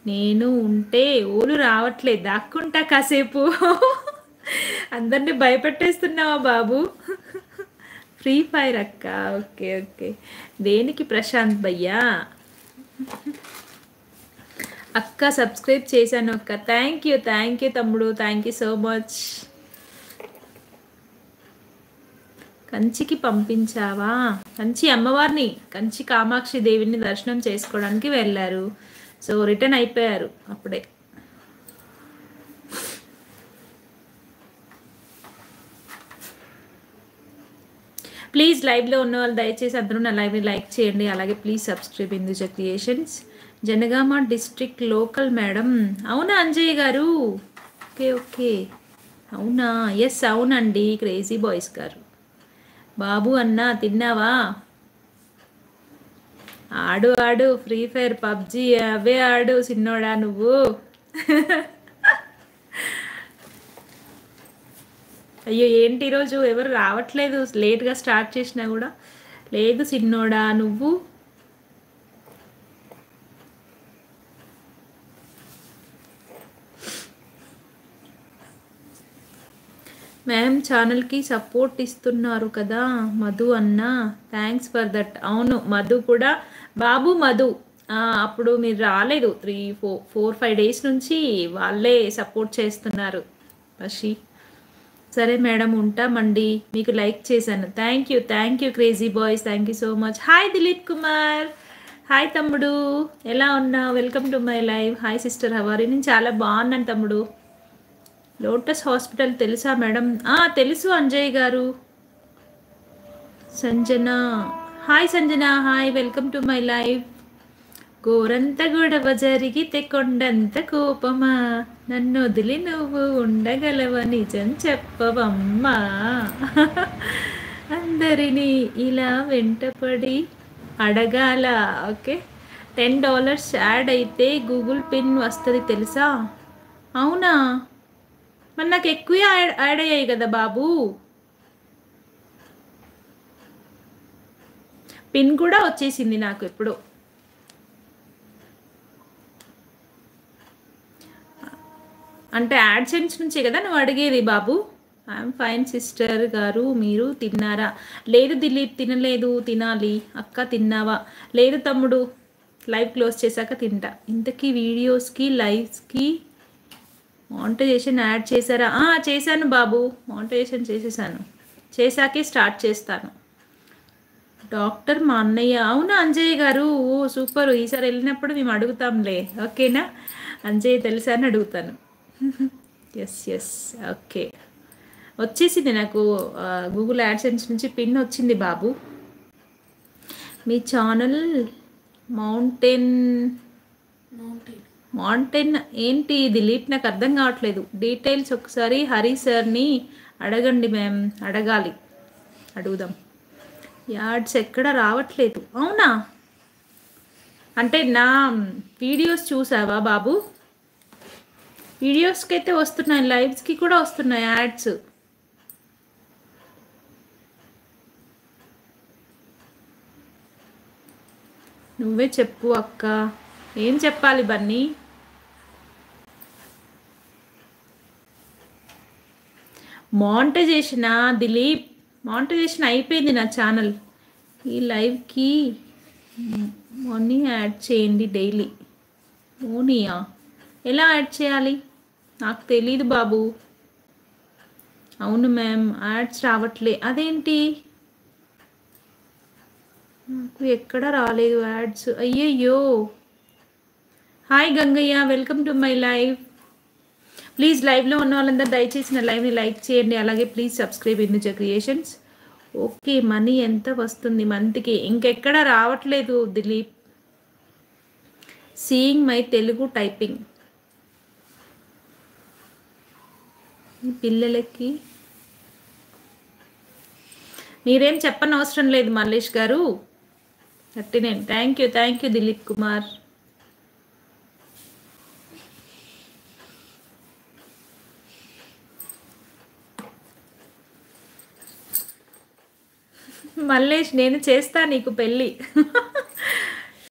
నేను ఉంటే ఊరు రావట్లేదు, దాక్కుంటా కాసేపు. అందరిని భయపెట్టేస్తున్నావా బాబు? ఫ్రీ ఫైర్ అక్క. Okay okay. దేనికి ప్రశాంత్ భయ్యా? అక్క సబ్స్క్రైబ్ చేశాను అక్క. థ్యాంక్ యూ తమ్ముడు, థ్యాంక్ యూ సో మచ్. కంచికి పంపించావా? కంచి అమ్మవారిని, కంచి కామాక్షి దేవిని దర్శనం చేసుకోవడానికి వెళ్ళారు. సో రిటర్న్ అయిపోయారు అప్పుడే. ప్లీజ్ లైవ్లో ఉన్న వాళ్ళు దయచేసి అందరూ నా లైవ్ని లైక్ చేయండి. అలాగే please subscribe Hinduja creations. Janagama district local madam. అవునా అంజయ్య గారు? ఓకే ఓకే, అవునా? ఎస్ అవునండి, క్రేజీ బాయ్స్ గారు. బాబు అన్న తిన్నావా? ఆడు ఆడు ఫ్రీ ఫైర్ పబ్జి అవే ఆడు చిన్నోడా నువ్వు. అయ్యో ఏంటి ఈరోజు ఎవరు రావట్లేదు, లేట్గా స్టార్ట్ చేసినా కూడా. లేదు చిన్నోడా నువ్వు. మ్యామ్ ఛానల్కి సపోర్ట్ ఇస్తున్నారు కదా మధు అన్న, థ్యాంక్స్ ఫర్ దట్. అవును మధు కూడా, బాబు మధు. అప్పుడు మీరు రాలేదు, 3-4-5 డేస్ నుంచి వాళ్ళే సపోర్ట్ చేస్తున్నారు. పషి సరే మేడం ఉంటామండి, మీకు లైక్ చేశాను. Thank you crazy boys, thank you so much. Hi Dilip Kumar. Hi తమ్ముడు, ఎలా ఉన్నావు? Welcome to my live. Hi sister హవారి. నేను చాలా బాగున్నాను తమ్ముడు. లోటస్ హాస్పిటల్ తెలుసా మేడం? తెలుసు అంజయ్ గారు. Sanjana, hi Sanjana, hi welcome to my live. గోరంత గొడవ జరిగితే కొండంత కోపమా, నన్ను వదిలి నువ్వు ఉండగలవ నిజం చెప్పవమ్మా. అందరినీ ఇలా వెంటపడి అడగాల. ఓకే, $10 యాడ్ అయితే గూగుల్ పిన్ వస్తుంది తెలుసా? అవునా? మరి నాకు ఎక్కువ యాడ్ అయ్యాయి కదా బాబు. పిన్ కూడా వచ్చేసింది నాకు ఎప్పుడు. అంటే యాడ్సెన్స్ నుంచే కదా నువ్వు అడిగేది బాబు. ఐఎమ్ ఫైన్ సిస్టర్ గారు, మీరు తిన్నారా? లేదు దిలీప్ తినలేదు, తినాలి. అక్క తిన్నావా? లేదు తమ్ముడు, లైవ్ క్లోజ్ చేశాక తింటా. ఇంతకీ వీడియోస్కి లైవ్స్కి మానిటైజేషన్ యాడ్ చేశారా? చేశాను బాబు, మానిటైజేషన్ చేసేసాను. చేశాకే స్టార్ట్ చేస్తాను. డాక్టర్ మా అన్నయ్య. అవునా అంజయ్య గారు? ఓ సూపర్. ఈసారి వెళ్ళినప్పుడు మేము అడుగుతాంలే, ఓకేనా? అంజయ్య తెలుసా అని అడుగుతాను. ఎస్ ఓకే, వచ్చేసింది నాకు గూగుల్ యాడ్సెన్స్ నుంచి పిన్ వచ్చింది బాబు. మీ ఛానల్ మౌంటైన్ ఏంటి దిలీప్? నాకు అర్థం కావట్లేదు. డీటెయిల్స్ ఒకసారి హరి సార్ని అడగండి మ్యామ్. అడగాలి, అడుగుదాం. యాడ్స్ ఎక్కడ రావట్లేదు. అవునా? అంటే నా వీడియోస్ చూసావా బాబు? వీడియోస్కి అయితే వస్తున్నాయి, లైవ్స్కి కూడా వస్తున్నాయి యాడ్స్. నువ్వే చెప్పు అక్క. ఏం చెప్పాలి బన్నీ? మానిటైజేషనా దిలీప్? మానిటైజేషన్ అయిపోయింది నా ఛానల్. ఈ లైవ్కి మనీ యాడ్ చేయండి డైలీ. మోనియా ఎలా యాడ్ చేయాలి? నాకు తెలీదు బాబు. అవును మ్యామ్, యాడ్స్ రావట్లే. అదేంటి? నాకు ఎక్కడ రాలేదు యాడ్స్. అయ్యయ్యో. Hi Gangaiah, welcome to my live. Please లైవ్లో ఉన్న వాళ్ళందరూ దయచేసి నా లైవ్ని లైక్ చేయండి. అలాగే please subscribe Hinduja creations. Okay, money ఎంత వస్తుంది మంత్కి? ఇంకెక్కడ రావట్లేదు Dilip. Seeing my Telugu typing. పిల్లలకి మీరేం చెప్పనవసరం లేదు మల్లేష్ గారు. 39. Thank you Dilip Kumar. మల్లేష్ నేను చేస్తా నీకు పెళ్ళి.